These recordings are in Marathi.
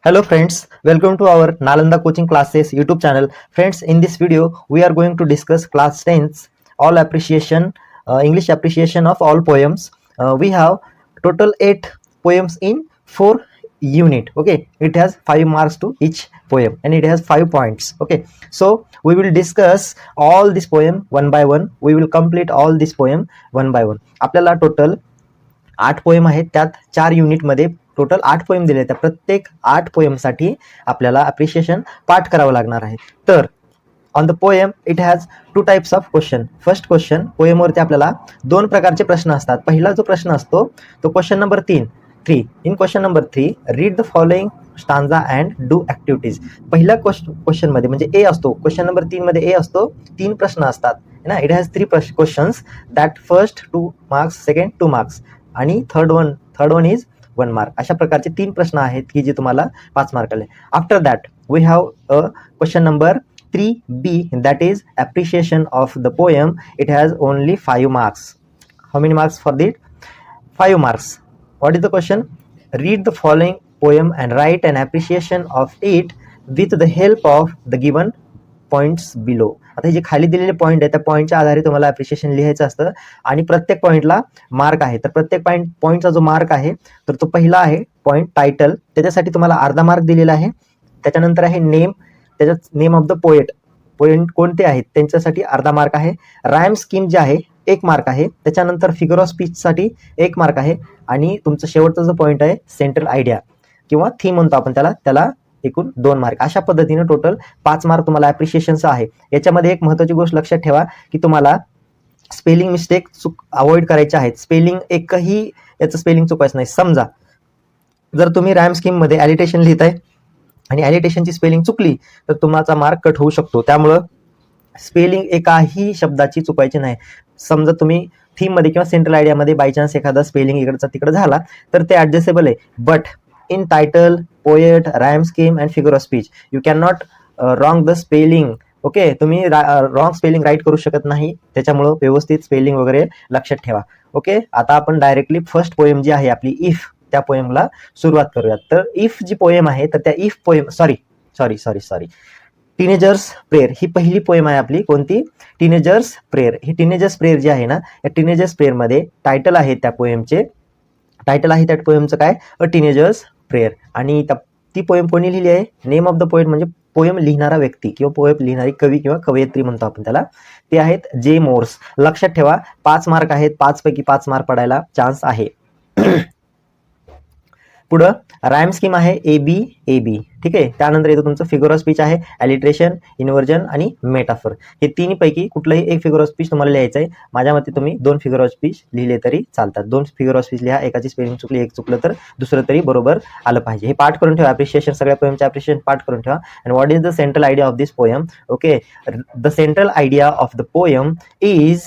Hello friends, welcome to our Nalanda Coaching Classes YouTube channel. Friends, in this video we are going to discuss class 10's all appreciation, English appreciation of all poems. We have total 8 poems in 4 unit. Okay, it has 5 marks to each poem and it has 5 points. Okay, so we will discuss all this poem one by one. We will complete all this poem one by one. आपल्याला टोटल 8 पोएम आहेत, त्यात 4 युनिटमध्ये टोटल 8 पोएम दिले. त्या प्रत्येक 8 पोएमसाठी आपल्याला अप्रिशिएशन पाठ करावं लागणार आहे. तर on the poem it has 2 types of question. First question, पोएमवरती आपल्याला 2 प्रकारचे प्रश्न असतात. पहिला जो प्रश्न असतो तो question number 3. In question number 3 read the following stanza and do activities. पहिल्या क्वेश्चन मध्ये म्हणजे ए असतो, क्वेश्चन नंबर 3 मध्ये ए असतो, 3 प्रश्न असतात ना. It has 3 questions that first 2 marks, second 2 marks आणि थर्ड वन इज 1 मार्क. अशा प्रकारचे 3 प्रश्न आहेत की जे तुम्हाला 5 मार्क आले. After that we have a question number 3B, that is appreciation of the poem. It has only 5 marks. How many marks for that? 5 marks. What is the question? Read the following poem and write an appreciation of it with the help of the given points below. आता हे जे खाली दिलेले पॉईंट आहे त्या पॉईंटच्या आधारे तुम्हाला अप्रिशिएशन लिहायचं असतं आणि प्रत्येक पॉईंटला मार्क आहे. तर प्रत्येक पॉईंटचा जो मार्क आहे तर तो पहिला आहे पॉईंट टायटल, त्याच्यासाठी तुम्हाला अर्धा मार्क दिलेला आहे. त्याच्यानंतर आहे नेम, त्याच्यात नेम ऑफ द पोएट कोणते आहेत त्यांच्यासाठी अर्धा मार्क आहे. राईम स्कीम जे आहे 1 मार्क आहे. त्याच्यानंतर फिगर ऑफ स्पीचसाठी 1 मार्क आहे आणि तुमचं शेवटचा जो पॉईंट आहे सेंट्रल आयडिया किंवा थीम म्हणतो आपण त्याला एकूण 2 मार्क. अशा पद्धतीने टोटल 5 मार्क तुम्हाला ॲप्रिशिएशनचं आहे. याच्यामध्ये एक महत्त्वाची गोष्ट लक्षात ठेवा की तुम्हाला स्पेलिंग मिस्टेक अवॉइड करायचे आहेत. स्पेलिंग एकही याचं स्पेलिंग चुकायचं नाही. समजा जर तुम्ही राईम स्कीममध्ये ॲलिटेशन लिहिताय आणि ॲलिटेशनची स्पेलिंग चुकली तर तुमचा मार्क कट होऊ शकतो. त्यामुळं स्पेलिंग एकाही शब्दाची चुकायची नाही. समजा तुम्ही थीममध्ये किंवा सेंट्रल आयडियामध्ये बाय चान्स एखादा स्पेलिंग इकडचा तिकडं झाला तर ते ॲडजस्टेबल आहे. But in title, poet, rhyme scheme and figure of speech you cannot wrong the spelling. Okay, तुम्ही रॉंग स्पेलिंग राईट करू शकत नाही, त्याच्यामुळं व्यवस्थित स्पेलिंग वगैरे लक्षात ठेवा. ओके, आता आपण डायरेक्टली फर्स्ट पोएम जी आहे आपली इफ, त्या पोएमला सुरुवात करूयात. तर इफ जी पोएम आहे तर त्या if poem sorry teenagers prayer ही पहिली पोएम आहे आपली. कोणती? Teenagers prayer. ही टीनेजर्स प्रेयर जी आहे ना, या टीनेजर्स प्रेयरमध्ये टायटल आहे त्या पोएमचे, टायटल आहे त्या पोएमचं काय? अ टीनेजर्स प्रेयर. आणि ती पोएम कोणी लिहिली आहे? नेम ऑफ द पोएट म्हणजे पोएम लिहिणारा व्यक्ती किंवा पोएम लिहिणारी कवी किंवा कवयित्री म्हणतो आपण त्याला, ते आहेत जे मोर्स. लक्षात ठेवा 5 मार्क आहेत, 5 पैकी 5 मार्क पडायला चान्स आहे. पुढं राईम स्कीम आहे ए बी. ठीक आहे. त्यानंतर येतो तुमचं फिगर ऑफ स्पीच आहे, ॲलिट्रेशन, इन्व्हर्जन आणि मेटाफर. हे 3 पैकी कुठलंही एक फिगर ऑफ स्पीच तुम्हाला लिहायचं आहे. माझ्या मते तुम्ही 2 फिगर ऑफ स्पीच लिहिले तरी चालतात. 2 फिगर ऑफ स्पीच लिहा, एकाची स्पेलिंग चुकली, एक चुकलं तर दुसरं तरी बरोबर आलं पाहिजे. हे पाठ करून ठेवा. अप्रिशिएशन, सगळ्या पोएमचे अप्रिशिएशन पाठ करून ठेवा. And what is the central idea of this poem? Okay, the central idea of the poem is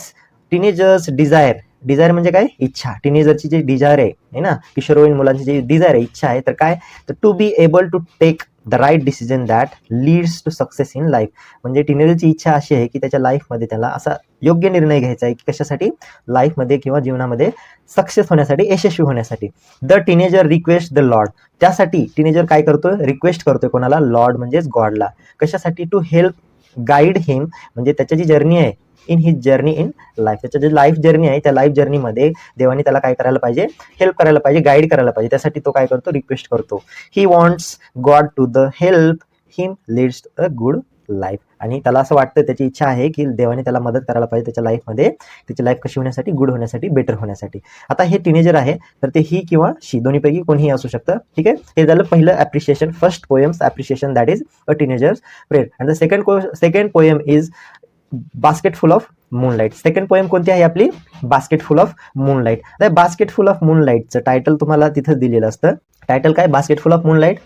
teenagers desire. Desire म्हणजे काय? इच्छा. टीनेजरची जी डिझायर आहे ना, किशोरवयीन मुलांची जी डिझायर आहे, इच्छा आहे, तर काय? तर to be able to take the right decision that leads to success in life. म्हणजे टीनेजरची इच्छा अशी आहे की त्याच्या लाईफमध्ये त्याला असा योग्य निर्णय घ्यायचा आहे की कशासाठी? लाईफमध्ये किंवा जीवनामध्ये सक्सेस होण्यासाठी, यशस्वी होण्यासाठी. The teenager request the Lord. त्यासाठी टीनेजर काय करतोय? रिक्वेस्ट करतोय कोणाला? लॉर्ड म्हणजेच गॉडला. कशासाठी? टू हेल्प गाईड हिम, म्हणजे त्याची जी जर्नी आहे in his journey in life, त्याचं जे लाईफ जर्नी आहे त्या लाईफ जर्नीमध्ये देवाने त्याला काय करायला पाहिजे? हेल्प करायला पाहिजे, गाईड करायला पाहिजे. त्यासाठी तो काय करतो? रिक्वेस्ट करतो. He wants God to the help him leads a good life. आणि त्याला असं वाटतं, त्याची इच्छा आहे की देवाने त्याला मदत करायला पाहिजे त्याच्या लाईफमध्ये, त्याची लाईफ कशी होण्यासाठी? गुड होण्यासाठी, बेटर होण्यासाठी. आता हे टीनेजर आहे तर ते ही किंवा शी दोन्हीपैकी कोणीही असू शकतं. ठीक आहे. हे झालं पहिलं appreciation, first poems appreciation, that is a teenagers prayer. And the second poem is basket full of moonlight. Second poem कोणती आहे आपली? Basket full of moonlight. Basket full of मूनलाईटचं टायटल तुम्हाला तिथं दिलेलं असतं. टायटल काय? Basket full of moonlight.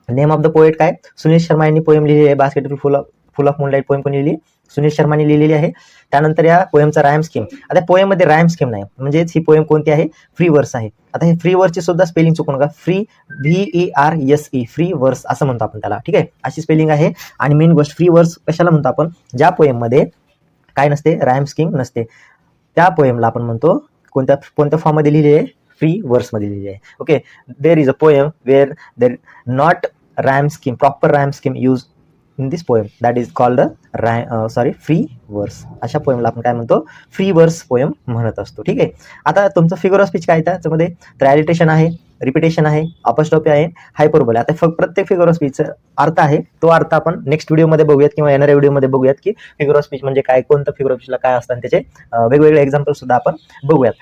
Name of the poet काय? सुनील शर्मा यांनी पोएम लिहिली आहे. Basket full of moonlight poem कोणी लिहिली? सुनील शर्माने लिहिलेली आहे. त्यानंतर या पोएमचा राईम स्कीम. आता पोएममध्ये राईम स्कीम नाही, म्हणजेच ही पोएम कोणती आहे? फ्री वर्स आहे. आता हे फ्री वर्सची सुद्धा स्पेलिंग चुकू नका. फ्री VERSE, फ्री वर्स असं म्हणतो आपण त्याला. ठीक आहे, अशी स्पेलिंग आहे. आणि मेन गोष्ट, फ्री वर्स कशाला म्हणतो आपण? ज्या पोएममध्ये काय नसते? राईम स्कीम नसते, त्या पोएमला आपण म्हणतो कोणत्या फॉर्ममध्ये लिहिली आहे? फ्री वर्समध्ये लिहिली आहे. Okay, there is a poem where there not rhyme scheme, proper rhyme scheme used in this poem, that is called a free वर्स. अशा पोएमला आपण काय म्हणतो, फ्री वर्स पोएम म्हणत असतो. ठीक आहे. आता तुमचं फिगर ऑफ स्पीच काय त्याच्यामध्ये, तर ॲलिटेशन आहे, रिपिटेशन आहे, अपॉस्ट्रोफी आहे, हायपरबोल. आता प्रत्येक फिगर ऑफ स्पीचचा अर्थ आहे, तो अर्थ आपण नेक्स्ट व्हिडिओमध्ये बघूयात किंवा येणाऱ्या व्हिडिओमध्ये बघूयात की फिगर ऑफ स्पीच म्हणजे काय, कोणतं फिगर ऑफ स्पीचला काय असतं आणि त्याचे वेगवेगळे एक्झाम्पल सुद्धा आपण बघूयात.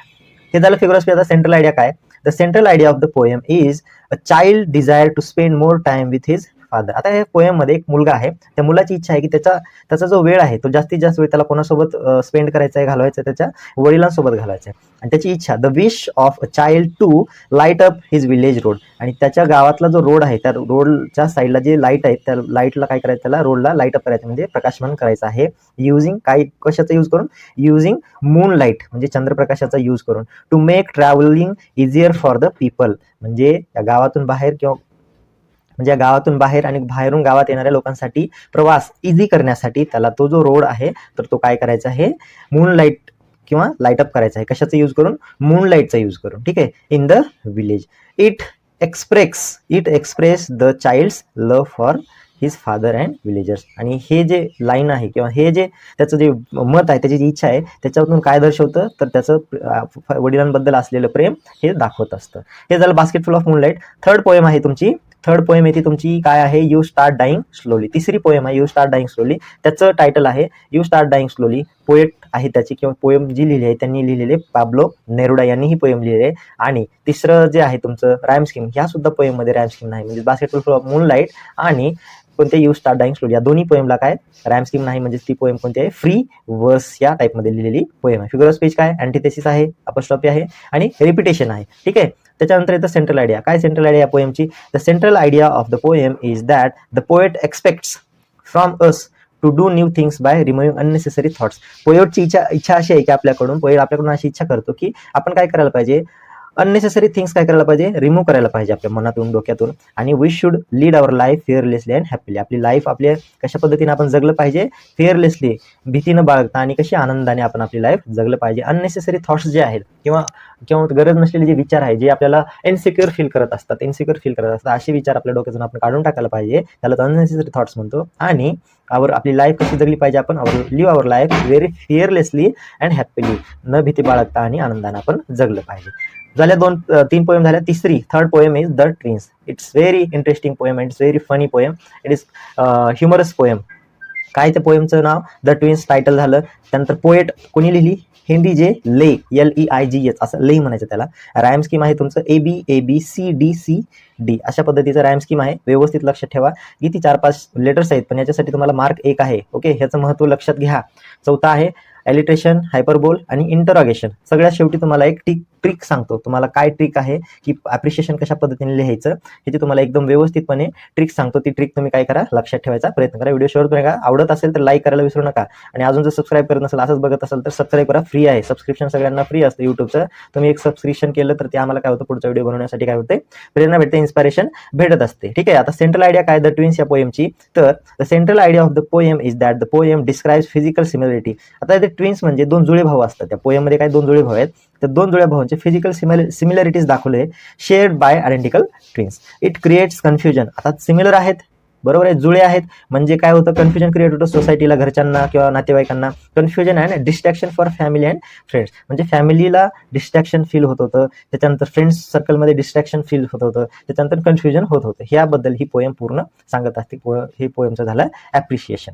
हे झालं फिगर ऑफ स्पीच. आता सेंट्रल आयडिया काय, the central idea of the poem is a child desire to spend more time with his father. आता या पोएम मध्ये एक मुलगा आहे, त्या मुलाची इच्छा आहे की त्याचा जो वेळ आहे तो जास्तीत जास्त वेळ त्याला कोणासोबत स्पेंड करायचा आहे, घालवायचा आहे, त्याच्या वडिलांसोबत घालवायचा आहे. आणि त्याची इच्छा, the wish of a child to light up his village road. आणि त्याच्या गावातला जो रोड आहे त्या रोडच्या साईडला जे लाईट आहे त्या लाईटला काय करायचं, त्याला रोडला लाईट अप करायचं म्हणजे प्रकाशमान करायचं आहे. युजिंग काय, कशाचा यूज करून, युजिंग मून लाईट म्हणजे चंद्रप्रकाशाचा यूज करून. To make travelling easier for the people म्हणजे या गावातून बाहेर किंवा म्हणजे गावातून बाहेर आणि बाहेरून गावात येणाऱ्या लोकांसाठी प्रवास इझी करण्यासाठी त्याला तो जो रोड आहे तर तो काय करायचा आहे, मूनलाईट किंवा लाईट अप करायचा आहे. कशाचा यूज करून, मूनलाईटचा यूज करून. ठीक आहे. In the village it express the child's love for his father and villagers. आणि हे जे लाईन आहे किंवा हे जे त्याचं जे मत आहे, त्याची जी इच्छा आहे, त्याच्यातून काय दर्शवतं तर त्याचं वडिलांबद्दल असलेलं प्रेम हे दाखवत असतं. हे झालं basketful of moonlight. Third poem आहे तुमची, थर्ड पोएम येते तुमची काय आहे, यू स्टार्ट डाईंग स्लोली. तिसरी पोएम आहे यू स्टार्ट डाईंग स्लोली. त्याचं टायटल आहे you start dying slowly. Poet आहे त्याची किंवा पोएम जी लिहिली आहे त्यांनी लिहिलेले पाब्लो नेरुडा यांनी ही पोएम लिहिली आहे. आणि तिसरं जे आहे तुमचं राईम स्कीम, ह्या सुद्धा पोएम मध्ये राईम स्कीम नाही, म्हणजे बास्केटफुल ऑफ मूनलाईट आणि कोणते यू स्टार्ट डाईंग स्लोली या दोन्ही पोएमला काय राईम स्कीम नाही, म्हणजे ती पोएम कोणती आहे, फ्री वर्स या टाईपमध्ये लिहिलेली पोएम आहे. फिगर ऑफ स्पीच काय, अँटिथेसिस आहे, अपॉस्ट्रॉफी आहे आणि रिपिटेशन आहे. ठीक आहे. त्याच्यानंतर येतं सेंट्रल आयडिया. काय सेंट्रल आयडिया पोएमची, the central idea of the poem is that the poet expects from us to do new things by removing unnecessary thoughts. पोएटची इच्छा अशी आहे की पोएट आपल्याकडून अशी इच्छा करतो की आपण काय करायला पाहिजे, अननेसेसरी थिंग्स काय करायला पाहिजे, रिमूव्ह करायला पाहिजे आपल्या मनातून, डोक्यातून. आणि we should lead our life fearlessly and happily. आपली लाईफ आपल्या कशा पद्धतीने आपण जगलं पाहिजे, फिअरलेसली, भीतीनं बाळगता आणि कशी आनंदाने आपण आपली लाईफ जगलं पाहिजे. अननेसेसरी थॉट्स जे आहेत किंवा गरज नसलेले जे विचार आहे, जे आपल्याला इनसिक्युअर फील करत असतात, असे विचार आपल्या डोक्यातून आपण काढून टाकायला पाहिजे, त्याला अननेसेसरी थॉट्स म्हणतो. आणि आपली लाईफ कशी जगली पाहिजे, आपण live our life very fearlessly and happily, न भीती बाळगता आणि आनंदाने आपण जगलं पाहिजे. झाल्या तीन पोएम झाल्या. तिसरी third poem is the twins. It's very interesting poem and it's very funny poem. It is humorous poem. काय त्या पोएमचं नाव, द ट्विन्स टायटल झालं. त्यानंतर पोएट कोणी लिहिली, हेनरी जे ले, LEIGH असं ले म्हणायचं त्याला. राईम स्कीम आहे तुमचं ABABCDCD अशा पद्धतीचं राईम स्कीम आहे. व्यवस्थित लक्षात ठेवा. किती 4-5 लेटर्स आहेत पण याच्यासाठी तुम्हाला मार्क 1 आहे. ओके, ह्याचं महत्व लक्षात घ्या. चौथा आहे ॲलिट्रेशन, हायपरबोल आणि इंटरॉगेशन. सगळ्यात शेवटी तुम्हाला एक ट्रिक सांगतो. तुम्हाला काय ट्रिक आहे की ॲप्रिशिएशन कशा पद्धतीने लिहायचं ह्याची तुम्हाला एकदम व्यवस्थितपणे ट्रिक सांगतो. ती ट्रिक तुम्ही काय करा, लक्षात ठेवायचा प्रयत्न करा. व्हिडिओ शेअर करा. आवडत असेल तर लाईक करायला विसरू नका. आणि अजून जर सबस्क्राईब करत नसेल, असंच बघत असेल तर सबस्क्राईब करा. फ्री आहे सबस्क्रिप्शन, सगळ्यांना फ्री असतं युट्यूबचं. तुम्ही एक सबस्क्रिप्शन केलं तर ते आम्हाला काय होतं, पुढचा व्हिडिओ बनवण्यासाठी काय होते, प्रेरणा भेटते, इन्स्पिरेशन भेटत असते. ठीक आहे. आता सेंट्रल आयडिया काय द ट्विन्स या पोएमची, तर the central idea of the poem is that the poem describes physical similarity. आता ते ट्विन्स म्हणजे दोन जुळे भाऊ असतात. त्या पोएममध्ये काय दोन जुळे भाऊ आहेत, तर दोन जुळ्या भावांचे फिजिकल सिमिलरिटीज दाखवले, shared by identical twins. It creates confusion. आता सिमिलर आहेत, बरोबर आहे, जुळे आहेत म्हणजे काय होतं, कन्फ्युजन क्रिएट होतं सोसायटीला, घरच्यांना किंवा नातेवाईकांना. Confusion and distraction for family and friends. म्हणजे फॅमिलीला डिस्ट्रॅक्शन फील होत होतं, त्याच्यानंतर फ्रेंड्स सर्कलमध्ये डिस्ट्रॅक्शन फील होत होतं, त्याच्यानंतर कन्फ्युजन होत होतं. ह्याबद्दल ही पोएम पूर्ण सांगत असते. ही पोएमचं झालं ॲप्रिशिएशन.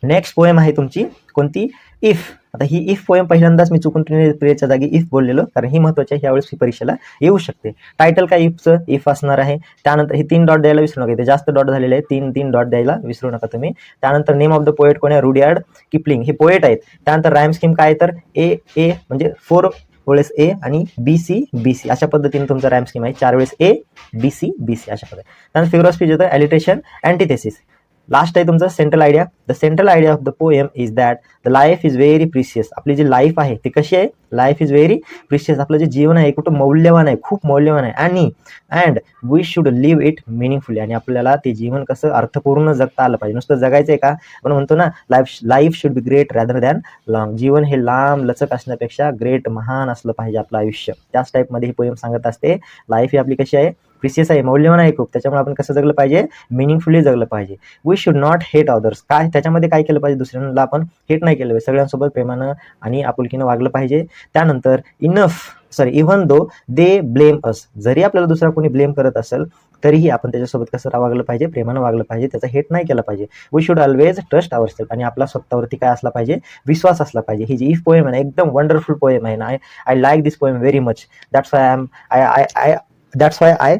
नेक्स्ट पोएम आहे तुमची कोणती, इफ. आता ही इफ पोएम पहिल्यांदाच मी चुकून प्रियच्या जागी इफ बोललेलो, कारण ही महत्वाची आहे, यावेळेस ही परीक्षेला येऊ शकते. टायटल काय इफचं, इफ असणार आहे. त्यानंतर हे 3 डॉट द्यायला विसरू नका, इथे जास्त डॉट झालेले आहे, 3 डॉट द्यायला विसरू नका तुम्ही. त्यानंतर नेम ऑफ द पोएट कोण आहे, रुडयार्ड किपलिंग, हे पोएट आहेत. त्यानंतर राईम स्कीम काय, तर ए म्हणजे 4 वेळेस ए आणि BC अशा पद्धतीने तुमचं राईम स्कीम आहे. 4 वेळेस A BC अशा पद्धतीने. त्यानंतर फिगर ऑफ स्पीच येतं ॲलिट्रेशन, अँटिथेसिस. लास्ट आहे तुमचं central idea. The central idea of the poem is that the life is very precious. आपली जी लाईफ आहे ती कशी आहे, लाईफ इज व्हेरी प्रिशियस. आपलं जे जीवन आहे कुठं मौल्यवान आहे, खूप मौल्यवान आहे. आणि and we should live it meaningfully. आणि आपल्याला ते जीवन कसं अर्थपूर्ण जगता आलं पाहिजे. नुसतं जगायचं आहे का, आपण म्हणतो ना life should be great rather than long. जीवन हे लांब लचक असण्यापेक्षा ग्रेट, महान असलं पाहिजे आपलं आयुष्य. त्याच टाईपमध्ये ही पोएम सांगत असते. लाईफ ही आपली कशी आहे, प्रिसियस आहे, मौल्यवान आहे खूप, त्याच्यामुळे आपण कसं जगलं पाहिजे, मिनिंगफुली जगलं पाहिजे. We should not hate others, काय त्याच्यामध्ये काय केलं पाहिजे, दुसऱ्यांना आपण हेट नाही केलं पाहिजे, सगळ्यांसोबत प्रेमानं आणि आपुलकीनं वागलं पाहिजे. त्यानंतर इव्हन दो दे ब्लेम अस, जरी आपल्याला दुसरा कोणी ब्लेम करत असेल तरीही आपण त्याच्यासोबत कसं वागलं पाहिजे, प्रेमानं वागलं पाहिजे, त्याचा हेट नाही केला पाहिजे. We should always trust ourselves, आणि आपला स्वतःवरती काय असला पाहिजे, विश्वास असला पाहिजे. ही जी इफ पोएम आहे ना, एकदम वंडरफुल पोएम आहे ना. I like this poem very much. That's why I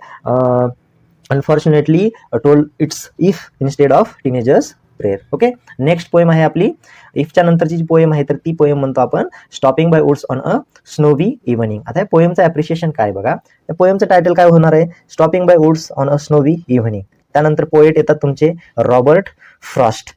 unfortunately told it's if instead of teenagers prayer. Okay, next poem आहे आपली इफच्या नंतरची जी पोएम आहे तर ती पोएम म्हणतो आपण stopping by woods on a snowy evening. आता या पोएमचं ॲप्रिशिएशन काय बघा, त्या पोएमचं टायटल काय होणार आहे, stopping by woods on a snowy evening. त्यानंतर पोएट येतात तुमचे रॉबर्ट फ्रॉस्ट.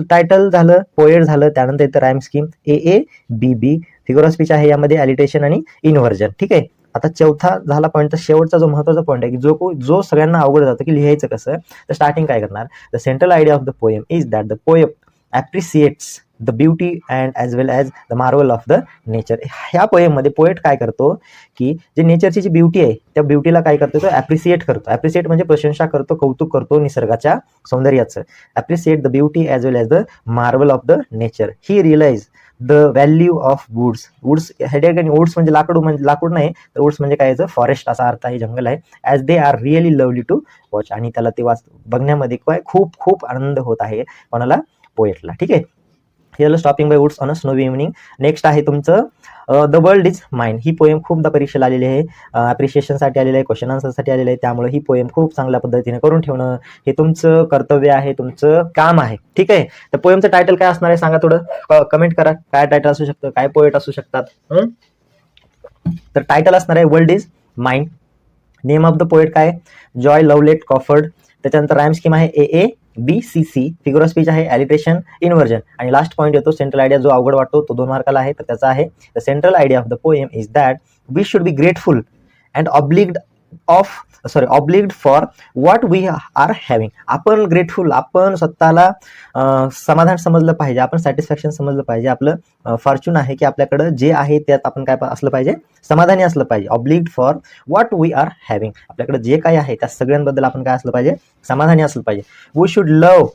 टायटल झालं, पोएट झालं, त्यानंतर येतं rhyme scheme AABB. Figure of speech आहे यामध्ये ॲलिटेशन आणि इन्व्हर्जन. ठीक आहे, आता चौथा झाला पॉईंट, तर शेवटचा जो महत्त्वाचा पॉईंट आहे की जो सगळ्यांना अवघड जातं की लिहायचं कसं, तर स्टार्टिंग काय करणार, the central idea of the poem is that the poem appreciates the beauty and as well as the marvel of the nature. ह्या पोएममध्ये पोएट काय करतो की जे नेचरची जी ब्युटी आहे त्या ब्युटीला काय करतो, तो ॲप्रिसिएट करतो. ॲप्रिसिएट म्हणजे प्रशंसा करतो, कौतुक करतो निसर्गाच्या सौंदर्याचं. Appreciate the beauty as well as the marvel of the nature. He realise the value of woods hedge, आणि वुड्स म्हणजे लाकूड नाही, तर वुड्स म्हणजे काय, फॉरेस्ट असा अर्थ आहे, जंगल आहे. As they are really lovely to watch, आणि त्याला ते बघण्यामध्ये काय खूप खूप आनंद होत आहे कोणाला, पोएटला. ठीक आहे, हे झालं stopping by woods on a snowy evening. Next आहे तुमचं द वर्ल्ड इज माइन. ही पोएम खूपदा परीक्षेला आलेली आहे, ॲप्रिशिएशनसाठी आलेली आहे, क्वेश्चन आन्सरसाठी आलेली आहे. त्यामुळे ही पोएम खूप चांगल्या पद्धतीने करून ठेवणं हे तुमचं कर्तव्य आहे, तुमचं काम आहे. ठीक आहे, तर पोएमचं टायटल काय असणार आहे सांगा, थोडं कमेंट करा, काय टायटल असू शकतं, काय पोएट असू शकतात. तर टायटल असणार आहे world is mine. Name of the poet काय, जॉय लवलेट क्रॉफर्ड. त्याच्यानंतर राईम स्कीम आहे AABCC. फिगर ऑफ स्पीच आहे ॲलिटेशन, इन्व्हर्जन. आणि लास्ट पॉईंट येतो सेंट्रल आयडिया, जो अवघड वाटतो तो 2 मार्काला आहे, तर त्याचा आहे the central idea of the poem is that we should be grateful and obliged for what we are having. आपण ग्रेटफुल, आपण स्वतःला समाधान समजलं पाहिजे, आपण सॅटिस्फॅक्शन समजलं पाहिजे. आपलं फॉर्च्यून आहे की आपल्याकडं जे आहे त्यात आपण काय असलं पाहिजे, समाधानी असलं पाहिजे. Obliged for what we are having, आपल्याकडे जे काही आहे त्या सगळ्यांबद्दल आपण काय असलं पाहिजे, समाधानी असलं पाहिजे. We should love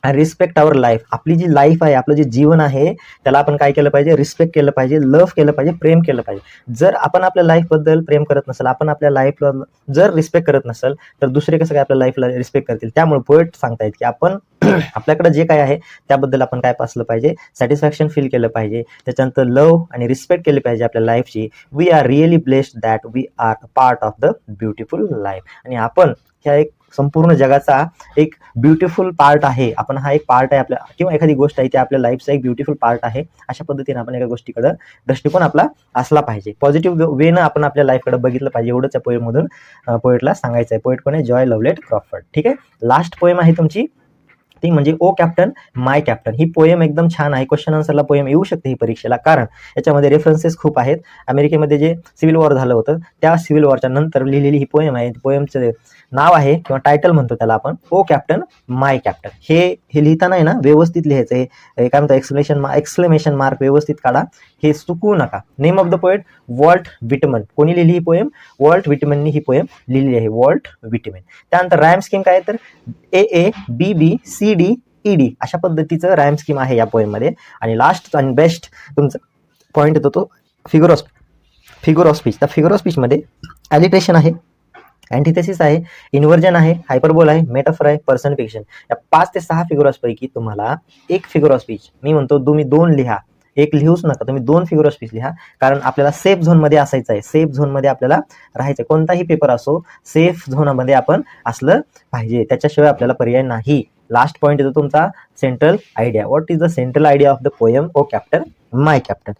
and respect our life. आपली जी लाईफ आहे, आपलं जे जीवन आहे त्याला आपण काय केलं पाहिजे, रिस्पेक्ट केलं पाहिजे, लव्ह केलं पाहिजे, प्रेम केलं पाहिजे. जर आपण आपल्या लाईफबद्दल प्रेम करत नसेल, आपण आपल्या लाईफला जर रिस्पेक्ट करत नसेल, तर दुसरे कसं काय आपल्या लाईफला रिस्पेक्ट करतील. त्यामुळे पोएट सांगतायत की आपण आपल्याकडे जे काय आहे त्याबद्दल आपण काय असलं पाहिजे, सॅटिस्फॅक्शन फील केलं पाहिजे. त्याच्यानंतर लव्ह आणि रिस्पेक्ट केली पाहिजे आपल्या लाईफची. We are really blessed that we are part of the beautiful life. आणि आपण ह्या एक संपूर्ण जगाचा एक ब्युटिफुल पार्ट आहे, आपण हा एक पार्ट आहे आपल्या, किंवा एखादी गोष्ट आहे ती आपल्या लाईफचा एक ब्युटिफुल पार्ट आहे. अशा पद्धतीने आपण एका गोष्टीकडे दृष्टिकोन आपला असला पाहिजे, पॉझिटिव्ह वेनं आपण आपल्या लाईफकडे बघितलं पाहिजे. एवढंच या पोएममधून पोएटला सांगायचं आहे. पोएट कोण आहे, जॉय लवलेट क्रॉफर्ड. ठीक आहे, लास्ट पोएम आहे तुमची ती म्हणजे ओ captain my captain. He poem एकदम छान आहे, क्वेश्चन आन्सरला पोएम येऊ शकते ही परीक्षेला, कारण याच्यामध्ये रेफरन्सेस खूप आहेत. अमेरिकेमध्ये जे सिव्हिल वॉर झालं होतं त्या सिव्हिल वॉरच्या नंतर लिहिलेली ही पोएम आहे. पोएमचं नाव आहे किंवा टायटल म्हणतो त्याला आपण ओ कॅप्टन माय कॅप्टन. हे लिहिताना आहे ना व्यवस्थित लिहायचं, हे काय म्हणतो एक्सक्लेमेशन मार्क व्यवस्थित काढा, हे चुकवू नका. Name of the poet Walt Whitman. कोणी लिहिली ही पोएम, वॉल्ट व्हिटमननी ही पोएम लिहिलेली आहे, वॉल्ट व्हिटमन. त्यानंतर राईम स्कीम काय, तर AABBCDED अशा पद्धतीचं राईम स्कीम आहे या पोएममध्ये. आणि लास्ट आणि बेस्ट तुमचा पॉईंट येतो तो फिगर ऑफ स्पीच. त्या फिगर ऑफ स्पीचमध्ये ॲलिटेशन आहे, अँटिथेसिस आहे, इन्व्हर्जन आहे, हायपरबोल आहे, मेटाफर आहे, पर्सनिफिकेशन. या 5 ते 6 फिगर ऑफ पैकी तुम्हाला एक फिगर ऑफ स्पीच, मी म्हणतो तुम्ही 2 लिहा, एक लिहूच नका, तुम्ही 2 फिगर ऑफ स्पीच लिहा. कारण आपल्याला सेफ झोनमध्ये असायचं आहे, सेफ झोनमध्ये आपल्याला राहायचं आहे. कोणताही पेपर असो सेफ झोनमध्ये आपण असलं पाहिजे, त्याच्याशिवाय आपल्याला पर्याय नाही. लास्ट पॉईंट येतो तुमचा central idea. What is the central idea of the poem O captain my captain.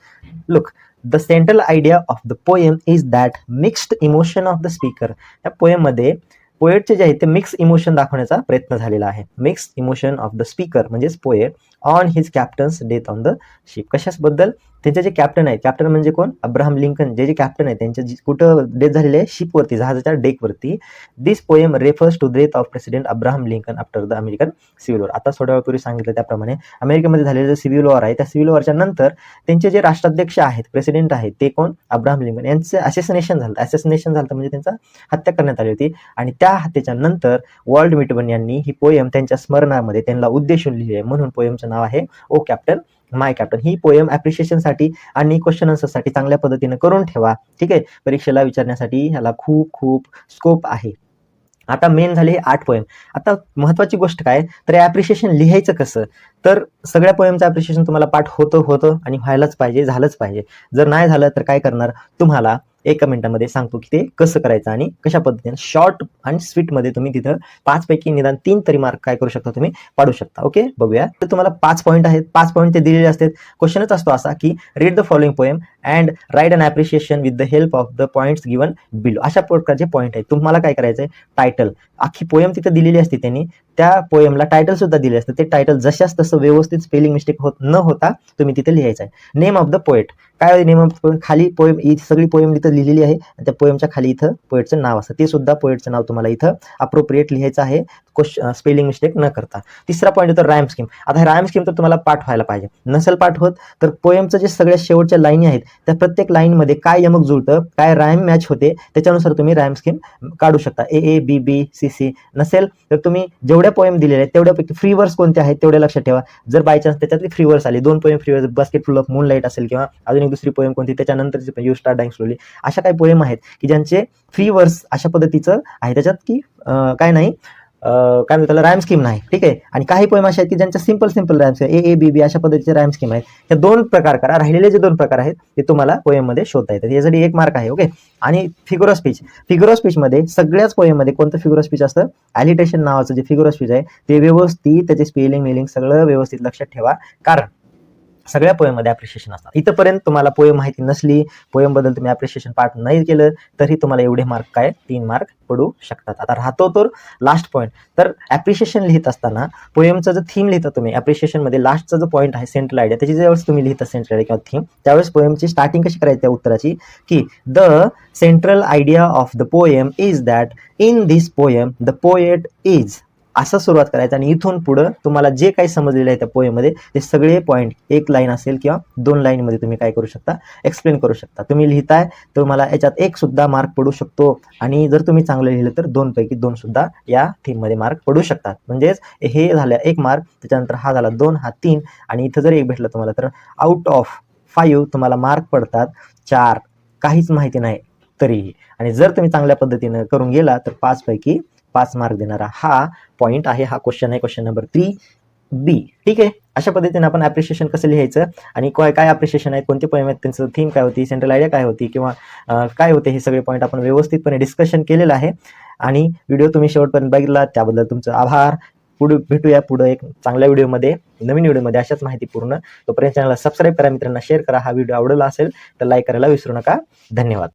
Look, the central idea of the poem is that mixed emotion of the speaker. या पोएममध्ये पोएटचे जे आहे ते मिक्स इमोशन दाखवण्याचा प्रयत्न झालेला आहे. Mix emotion of the speaker म्हणजेच poet on his captain's death on the ship. कशाबद्दल, त्यांचे जे कॅप्टन आहेत, कॅप्टन म्हणजे कोण, अब्राहम लिंकन, जे कॅप्टन आहेत त्यांच्या कुठं डेथ झालेले आहे, शिपवरती, जहाजाच्या डेकवरती. This poem refers to death of President Abraham Lincoln after the American civil war. आता थोड्या वेळापूर्वी सांगितलं त्याप्रमाणे अमेरिकेमध्ये झालेलं जे सिव्हिल वॉर आहे, त्या सिव्हिल वॉरच्या नंतर त्यांचे जे राष्ट्राध्यक्ष आहेत, प्रेसिडेंट आहेत, ते कोण, अब्राहम लिंकन यांचं असेसिनेशन झालं म्हणजे त्यांचा हत्या करण्यात आली होती. आणि त्या हत्येच्या नंतर वर्ल्ड विटमन यांनी ही पोएम त्यांच्या स्मरणामध्ये त्यांना उद्देशून लिहिली आहे, म्हणून पोएमचं नाव आहे ओ captain my captain. He poem ॲप्रिशिएशनसाठी आणि क्वेश्चन आन्सरसाठी चांगल्या पद्धतीने करून ठेवा. ठीक आहे, परीक्षेला विचारण्यासाठी ह्याला खूप खूप स्कोप आहे. आता मेन झाले हे 8 पोएम. आता महत्वाची गोष्ट काय, तर ॲप्रिशिएशन लिहायचं कसं, तर सगळ्या पोएमचं ॲप्रिशिएशन तुम्हाला पाठ होतं आणि व्हायलाच पाहिजे, झालंच पाहिजे. जर नाही झालं तर काय करणार, तुम्हाला 1 मिनिटामध्ये सांगतो की ते कसं करायचं आणि कशा पद्धतीने शॉर्ट आणि स्वीटमध्ये तुम्ही तिथं 5 पैकी निदान 3 तरी मार्क काय करू शकता, तुम्ही पाडू शकता. ओके, बघूया. तर तुम्हाला 5 पॉईंट आहेत, 5 पॉईंट ते दिलेले असतात. क्वेश्चनच असतो असा की read the following poem and write an appreciation with the help of the points given below. अशा प्रकारचे पॉईंट आहेत. तुम्हाला काय करायचंय, टायटल, अख्खी पोएम तिथं दिलेली असते त्यांनी, त्या पोएमला टायटल सुद्धा दिले असतं. ते टायटल जशाच तसं व्यवस्थित स्पेलिंग मिस्टेक न होता तुम्ही तिथे लिहायचं आहे. नेम ऑफ द पोएट, काय नेम ऑफ द पोएम, खाली पोएम, सगळी पोएम तिथं लिहिलेली आहे आणि त्या पोएमच्या खाली इथं पोएटचं नाव असतं, ते सुद्धा पोएटचं नाव तुम्हाला इथं अप्रोप्रिएट लिहायचं आहे, स्पेलिंग मिस्टेक न करता. तिसरा पॉईंट होतो राईम स्कीम. आता हे राईम स्कीम तर तुम्हाला पाठ व्हायला पाहिजे. नसेल पाठ होत तर पोएमचं जे सगळ्या शेवटच्या लाईनी आहेत त्या प्रत्येक लाईनमध्ये काय यमक जुळतं, काय राईम मॅच होते, त्याच्यानुसार तुम्ही राईम स्कीम काढू शकता. A B B C C. नसेल तर तुम्ही जेवढ्या पोएम दिलेल्या आहेत तेवढ्यापैकी फ्री वर्स कोणते आहेत तेवढे लक्षात ठेवा. जर बाय चान्स त्याच्यातली फ्री वर्स आली, 2 पोएम फ्री वर्स, बास्केट फुल ऑफ मूनलाईट असेल किंवा अजून एक दुसरी पोएम कोणती त्याच्यानंतरची यू स्टार्ट डाइंग स्लोली, अशा काही पोएम आहेत की ज्यांचे फ्री वर्स अशा पद्धतीचं आहे, त्याच्यात की काय नाही, काय म्हणतात त्याला, राईम स्कीम नाही. ठीक आहे, आणि काही पोएम अशा आहेत की ज्यांच्या सिंपल राईम्स आहे, ए बी बी अशा पद्धतीचे राईम स्कीम आहेत. हे 2 प्रकार करा. राहिलेले जे 2 प्रकार आहेत ते तुम्हाला पोएममध्ये शोधता येतात. यासाठी 1 मार्क आहे. ओके, आणि फिगर ऑफ स्पीच मध्ये सगळ्याच पोएममध्ये कोणतं फिगर ऑफ स्पीच असतं, ॲलिटेशन नावाचं जे फिगर ऑफ स्पीच आहे ते व्यवस्थित, त्याचे स्पेलिंग मिलिंग सगळं व्यवस्थित लक्षात ठेवा, कारण सगळ्या पोएममध्ये ॲप्रिशिएशन असतात. इथंपर्यंत तुम्हाला पोएम माहिती नसली, पोएमबद्दल तुम्ही ॲप्रिशिएशन पाठ नाही केलं तरी तुम्हाला एवढे मार्क काय, 3 मार्क पडू शकतात. आता राहतो तर लास्ट पॉईंट. तर ॲप्रिशिएशन लिहित असताना पोएमचं जर थीम लिहिता तुम्ही, ॲप्रिशिएशनमध्ये लास्टचा जो पॉईंट आहे सेंट्रल आयडिया, त्याची ज्यावेळेस तुम्ही लिहिता सेंट्रल आयडिया किंवा थीम, त्यावेळेस पोएमची स्टार्टिंग कशी करायची त्या उत्तराची, की the central idea of the poem is that in this poem the poet is, असं सुरुवात करायचं. आणि इथून पुढं तुम्हाला जे काही समजलेलं आहे त्या पोएममध्ये ते सगळे पॉईंट 1 लाईन असेल किंवा 2 लाईनमध्ये तुम्ही काय करू शकता, एक्सप्लेन करू शकता. तुम्ही लिहिताय तर तुम्हाला याच्यात 1 सुद्धा मार्क पडू शकतो, आणि जर तुम्ही चांगलं लिहिलं तर 2 पैकी 2 सुद्धा या थीममध्ये मार्क पडू शकतात. म्हणजेच हे झालं 1 मार्क, त्याच्यानंतर हा झाला 2, हा 3, आणि इथं जर 1 भेटलं तुम्हाला तर आउट ऑफ 5 तुम्हाला मार्क पडतात 4, काहीच माहिती नाही तरीही. आणि जर तुम्ही चांगल्या पद्धतीनं करून गेला तर 5 पैकी 5 मार्क देणारा हा पॉईंट आहे, हा क्वेश्चन आहे, क्वेश्चन नंबर 3B. ठीक आहे, अशा पद्धतीने आपण ॲप्रिशिएशन कसं लिहायचं आणि काय ॲप्रिशिएशन आहे, कोणते पोएम आहेत, त्यांचं थीम काय होती, सेंट्रल आयडिया काय होती, किंवा काय होते, हे सगळे पॉईंट आपण व्यवस्थितपणे डिस्कशन केलेलं आहे. आणि व्हिडिओ तुम्ही शेवटपर्यंत बघितला त्याबद्दल तुमचं आभार. पुढे भेटूया एक चांगल्या व्हिडिओमध्ये, नवीन व्हिडिओमध्ये अशाच माहिती पूर्ण. तोपर्यंत चॅनलला सबस्क्राईब करा, मित्रांना शेअर करा. हा व्हिडिओ आवडला असेल तर लाईक करायला विसरू नका. धन्यवाद.